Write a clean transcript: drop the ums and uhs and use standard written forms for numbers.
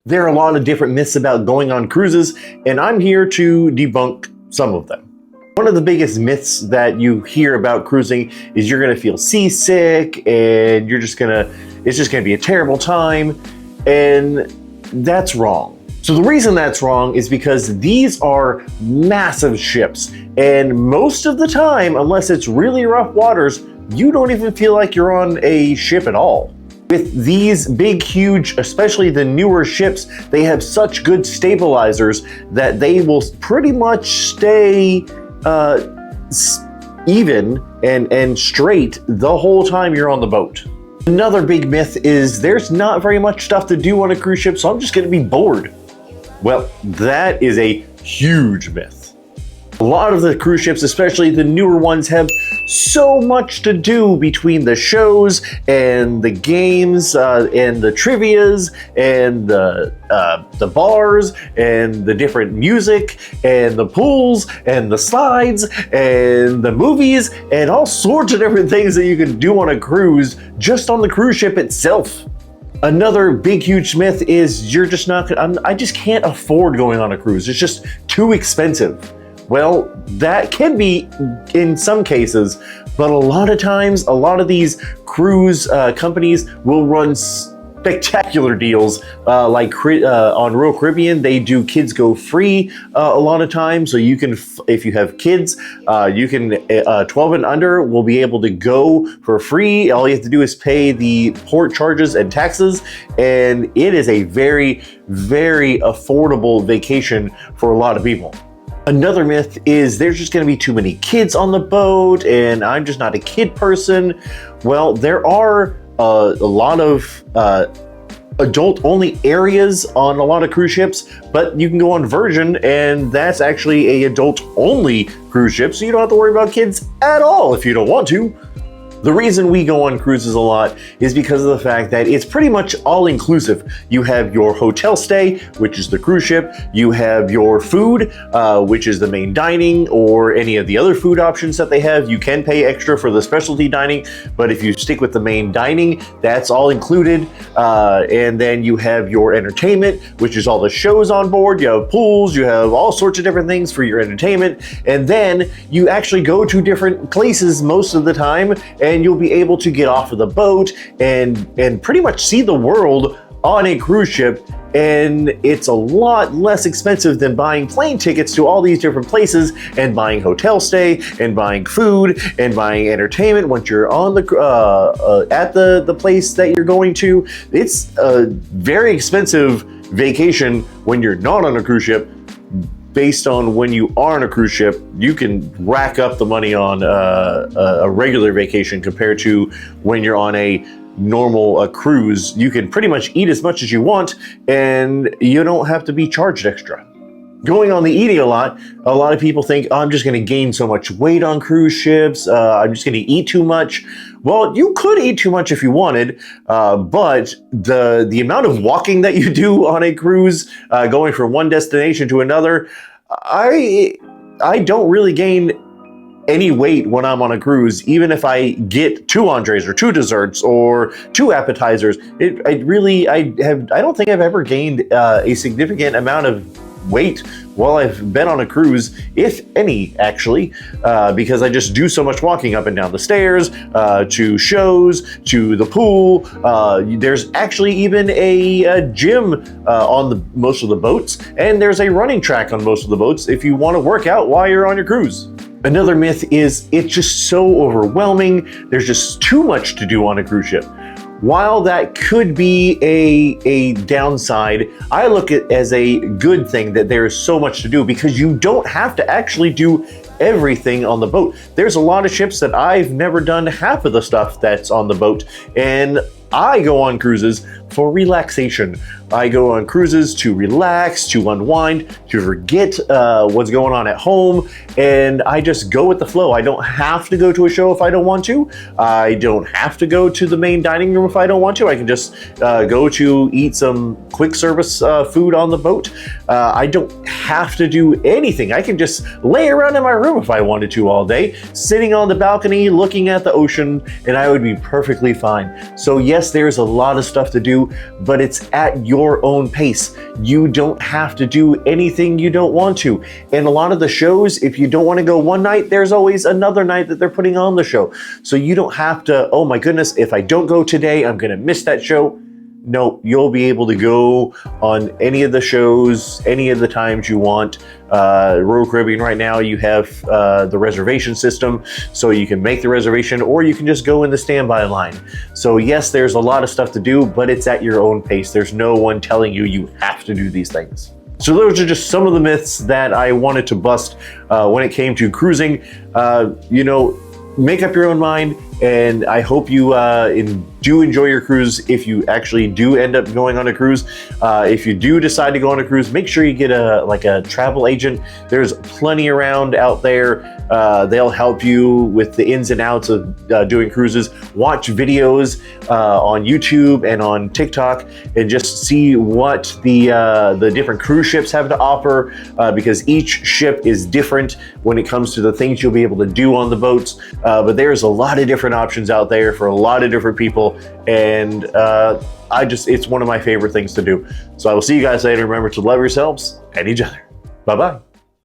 There are a lot of different myths about going on cruises, and I'm here to debunk some of them. One of the biggest myths that you hear about cruising is you're gonna feel seasick and it's just gonna be a terrible time, and that's wrong. So the reason that's wrong is because these are massive ships, and most of the time, unless it's really rough waters, you don't even feel like you're on a ship at all. With these big, huge, especially the newer ships, they have such good stabilizers that they will pretty much stay even and straight the whole time you're on the boat. Another big myth is there's not very much stuff to do on a cruise ship, so I'm just gonna be bored. Well, that is a huge myth. A lot of the cruise ships, especially the newer ones, have so much to do between the shows and the games and the trivias and the bars and the different music and the pools and the slides and the movies and all sorts of different things that you can do on a cruise just on the cruise ship itself. Another big, huge myth is you're just not gonna, I just can't afford going on a cruise. It's just too expensive. Well, that can be in some cases, but a lot of times, a lot of these cruise companies will run spectacular deals. Like on Royal Caribbean, they do kids go free a lot of times. So you can, if you have kids, you can 12 and under will be able to go for free. All you have to do is pay the port charges and taxes, and it is a very, very affordable vacation for a lot of people. Another myth is there's just going to be too many kids on the boat and I'm just not a kid person. Well, there are a lot of adult-only areas on a lot of cruise ships, but you can go on Virgin and that's actually a adult-only cruise ship, so you don't have to worry about kids at all if you don't want to. The reason we go on cruises a lot is because of the fact that it's pretty much all-inclusive. You have your hotel stay, which is the cruise ship. You have your food, which is the main dining, or any of the other food options that they have. You can pay extra for the specialty dining, but if you stick with the main dining, that's all included. And then you have your entertainment, which is all the shows on board. You have pools, you have all sorts of different things for your entertainment. And then you actually go to different places most of the time, and you'll be able to get off of the boat and pretty much see the world on a cruise ship, and it's a lot less expensive than buying plane tickets to all these different places and buying hotel stay and buying food and buying entertainment once you're on the at the place that you're going to. It's a very expensive vacation when you're not on a cruise ship. Based on when you are on a cruise ship, you can rack up the money on a regular vacation compared to when you're on a normal cruise. You can pretty much eat as much as you want and you don't have to be charged extra. Going on the eating a lot of people think, oh, I'm just gonna gain so much weight on cruise ships, I'm just gonna eat too much. Well, you could eat too much if you wanted, but the amount of walking that you do on a cruise, going from one destination to another, I don't really gain any weight when I'm on a cruise, even if I get 2 entrees or 2 desserts or 2 appetizers. I don't think I've ever gained a significant amount of weight while I've been on a cruise, if any, actually, because I just do so much walking up and down the stairs, to shows, to the pool. There's actually even a gym on most of the boats, and there's a running track on most of the boats if you want to work out while you're on your cruise. Another myth is it's just so overwhelming. There's just too much to do on a cruise ship. While that could be a downside, I look at it as a good thing that there is so much to do, because you don't have to actually do everything on the boat. There's a lot of ships that I've never done half of the stuff that's on the boat, and I go on cruises for relaxation. I go on cruises to relax, to unwind, to forget what's going on at home, and I just go with the flow. I don't have to go to a show if I don't want to. I don't have to go to the main dining room if I don't want to. I can just go to eat some quick service food on the boat. I don't have to do anything. I can just lay around in my room if I wanted to all day, sitting on the balcony, looking at the ocean, and I would be perfectly fine. So yes, yes, there's a lot of stuff to do, but it's at your own pace. You don't have to do anything you don't want to. And a lot of the shows, if you don't want to go one night, there's always another night that they're putting on the show. So you don't have to, oh my goodness, if I don't go today, I'm going to miss that show. No, you'll be able to go on any of the shows, any of the times you want. Royal Caribbean right now, you have the reservation system, so you can make the reservation or you can just go in the standby line. So yes, there's a lot of stuff to do, but it's at your own pace. There's no one telling you you have to do these things. So those are just some of the myths that I wanted to bust when it came to cruising. You know, make up your own mind, and I hope you do enjoy your cruise if you actually do end up going on a cruise. If you do decide to go on a cruise, make sure you get a travel agent. There's plenty around out there. They'll help you with the ins and outs of doing cruises. Watch videos on YouTube and on TikTok and just see what the different cruise ships have to offer, because each ship is different when it comes to the things you'll be able to do on the boats. But there's a lot of different options out there for a lot of different people, and it's one of my favorite things to do. So I will see you guys later. Remember to love yourselves and each other. Bye-bye.